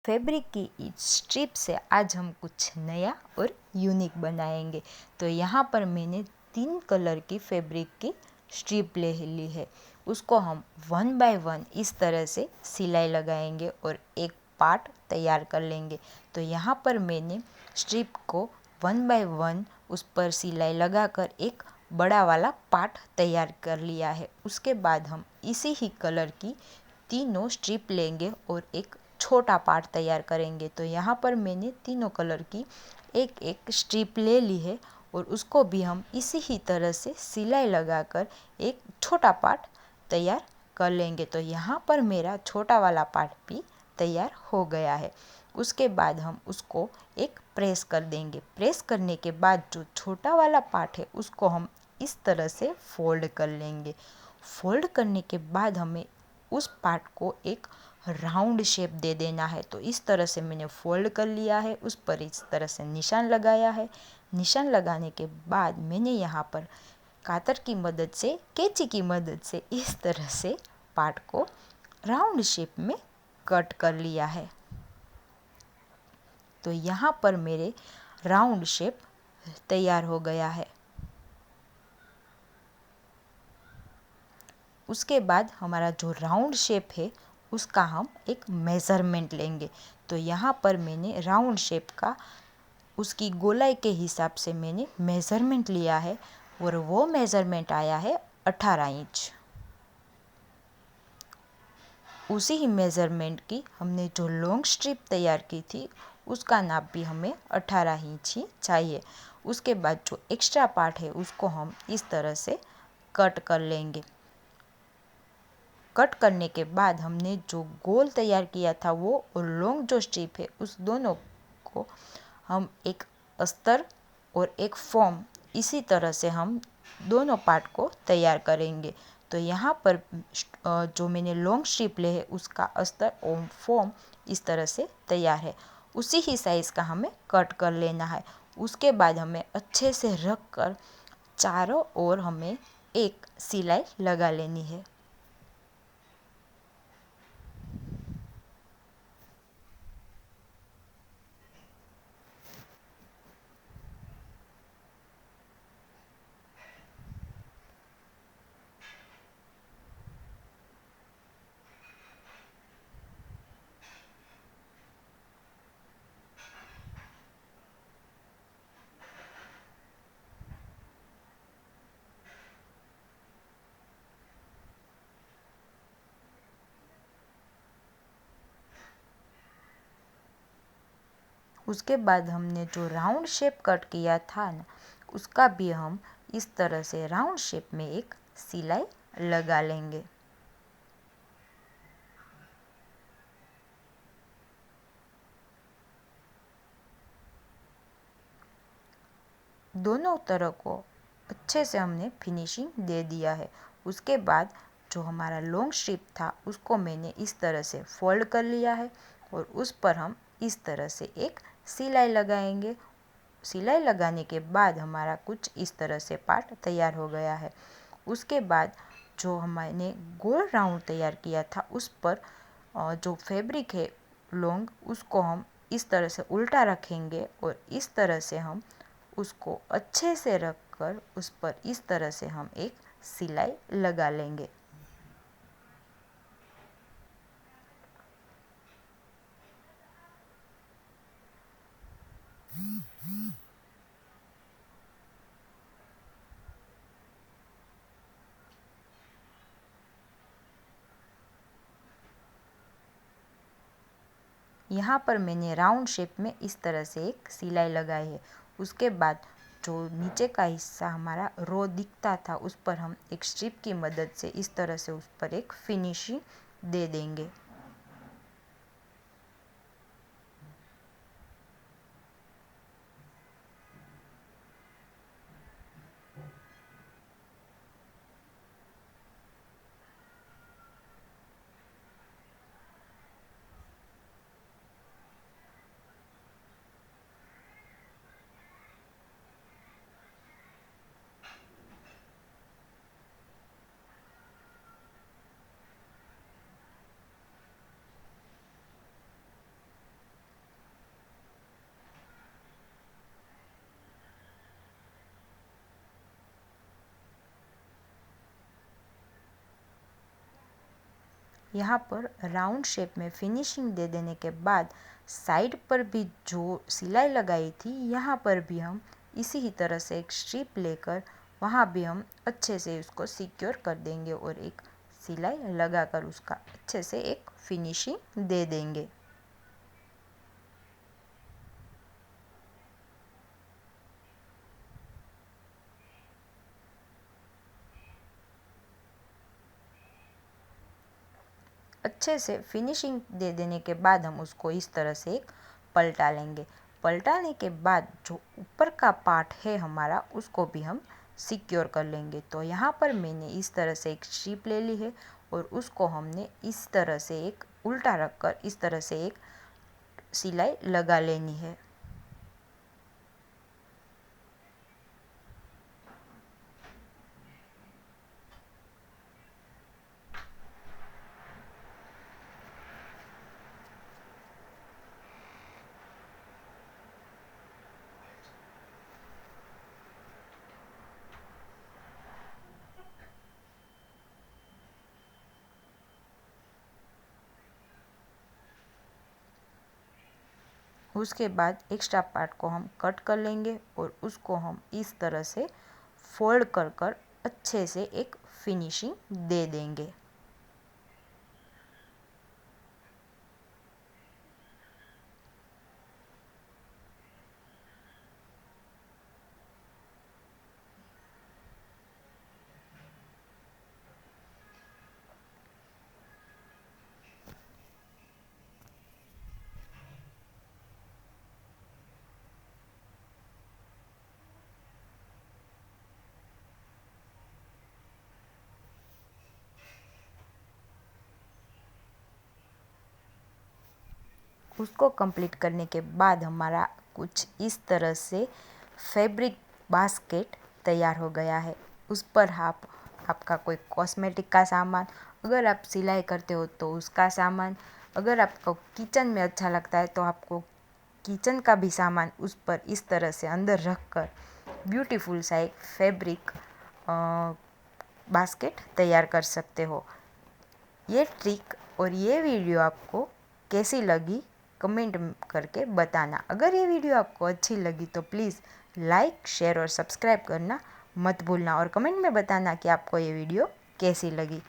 Fabric की इस strip से आज हम कुछ नया और यूनिक बनाएंगे। तो यहाँ पर मैंने 3 कलर की फैब्रिक की स्ट्रिप ले ली है। उसको हम 1 बाय 1 इस तरह से सिलाई लगाएंगे और एक पार्ट तैयार कर लेंगे। तो यहाँ पर मैंने स्ट्रिप को 1 बाय 1 उस पर सिलाई लगाकर एक बड़ा वाला पार्ट तैयार कर लिया है। उसके बाद हम इसी ही कलर की तीनों स्ट्रिप लेंगे और एक छोटा पार्ट तैयार करेंगे। तो यहाँ पर मैंने तीनों कलर की एक एक स्ट्रिप ले ली है और उसको भी हम इसी ही तरह से सिलाई लगाकर एक छोटा पार्ट तैयार कर लेंगे। तो यहाँ पर मेरा छोटा वाला पार्ट भी तैयार हो गया है। उसके बाद हम उसको एक प्रेस कर देंगे। प्रेस करने के बाद जो छोटा वाला पार्ट है उसको हम इस तरह से फोल्ड कर लेंगे। फोल्ड करने के बाद हमें उस पार्ट को एक राउंड शेप दे देना है। तो इस तरह से मैंने फोल्ड कर लिया है, उस पर इस तरह से निशान लगाया है। निशान लगाने के बाद मैंने यहाँ पर कातर की मदद से, कैंची की मदद से इस तरह से पार्ट को राउंड शेप में कट कर लिया है। तो यहाँ पर मेरे राउंड शेप तैयार हो गया है। उसके बाद हमारा जो राउंड शेप है उसका हम एक मेज़रमेंट लेंगे। तो यहाँ पर मैंने राउंड शेप का उसकी गोलाई के हिसाब से मैंने मेज़रमेंट लिया है और वो मेज़रमेंट आया है 18 इंच। उसी ही मेज़रमेंट की हमने जो लॉन्ग स्ट्रिप तैयार की थी उसका नाप भी हमें 18 इंच ही चाहिए। उसके बाद जो एक्स्ट्रा पार्ट है उसको हम इस तरह से कट कर लेंगे। कट करने के बाद हमने जो गोल तैयार किया था वो और लॉन्ग जो स्ट्रिप है उस दोनों को हम एक अस्तर और एक फॉर्म इसी तरह से हम दोनों पार्ट को तैयार करेंगे। तो यहाँ पर जो मैंने लॉन्ग स्ट्रिप ले है उसका अस्तर और फॉर्म इस तरह से तैयार है। उसी ही साइज़ का हमें कट कर लेना है। उसके बाद हमें अच्छे से रख कर चारों ओर हमें एक सिलाई लगा लेनी है। उसके बाद हमने जो राउंड शेप कट किया था ना उसका भी हम इस तरह से राउंड शेप में एक सिलाई लगा लेंगे। दोनों तरह को अच्छे से हमने फिनिशिंग दे दिया है। उसके बाद जो हमारा लॉन्ग स्ट्रिप था उसको मैंने इस तरह से फोल्ड कर लिया है और उस पर हम इस तरह से एक सिलाई लगाएंगे। सिलाई लगाने के बाद हमारा कुछ इस तरह से पार्ट तैयार हो गया है। उसके बाद जो हमने गोल राउंड तैयार किया था उस पर जो फैब्रिक है लॉन्ग उसको हम इस तरह से उल्टा रखेंगे और इस तरह से हम उसको अच्छे से रख कर उस पर इस तरह से हम एक सिलाई लगा लेंगे। यहाँ पर मैंने राउंड शेप में इस तरह से एक सिलाई लगाई है। उसके बाद जो नीचे का हिस्सा हमारा रो दिखता था उस पर हम एक स्ट्रिप की मदद से इस तरह से उस पर एक फिनिशिंग दे देंगे। यहाँ पर राउंड शेप में फिनिशिंग दे देने के बाद साइड पर भी जो सिलाई लगाई थी यहाँ पर भी हम इसी ही तरह से एक स्ट्रिप लेकर वहाँ भी हम अच्छे से उसको सिक्योर कर देंगे और एक सिलाई लगाकर उसका अच्छे से एक फिनिशिंग दे देंगे। अच्छे से फिनिशिंग दे देने के बाद हम उसको इस तरह से एक पलटा लेंगे। पलटाने के बाद जो ऊपर का पार्ट है हमारा उसको भी हम सिक्योर कर लेंगे। तो यहाँ पर मैंने इस तरह से एक स्ट्रिप ले ली है और उसको हमने इस तरह से एक उल्टा रखकर इस तरह से एक सिलाई लगा लेनी है। उसके बाद एक्स्ट्रा पार्ट को हम कट कर लेंगे और उसको हम इस तरह से फोल्ड कर कर अच्छे से एक फिनिशिंग दे देंगे। उसको कंप्लीट करने के बाद हमारा कुछ इस तरह से फैब्रिक बास्केट तैयार हो गया है। उस पर आप आपका कोई कॉस्मेटिक का सामान, अगर आप सिलाई करते हो तो उसका सामान, अगर आपको किचन में अच्छा लगता है तो आपको किचन का भी सामान उस पर इस तरह से अंदर रख कर ब्यूटीफुल सा एक फैब्रिक बास्केट तैयार कर सकते हो। ये ट्रिक और ये वीडियो आपको कैसी लगी कमेंट करके बताना। अगर ये वीडियो आपको अच्छी लगी तो प्लीज़ लाइक, शेयर और सब्सक्राइब करना मत भूलना और कमेंट में बताना कि आपको ये वीडियो कैसी लगी।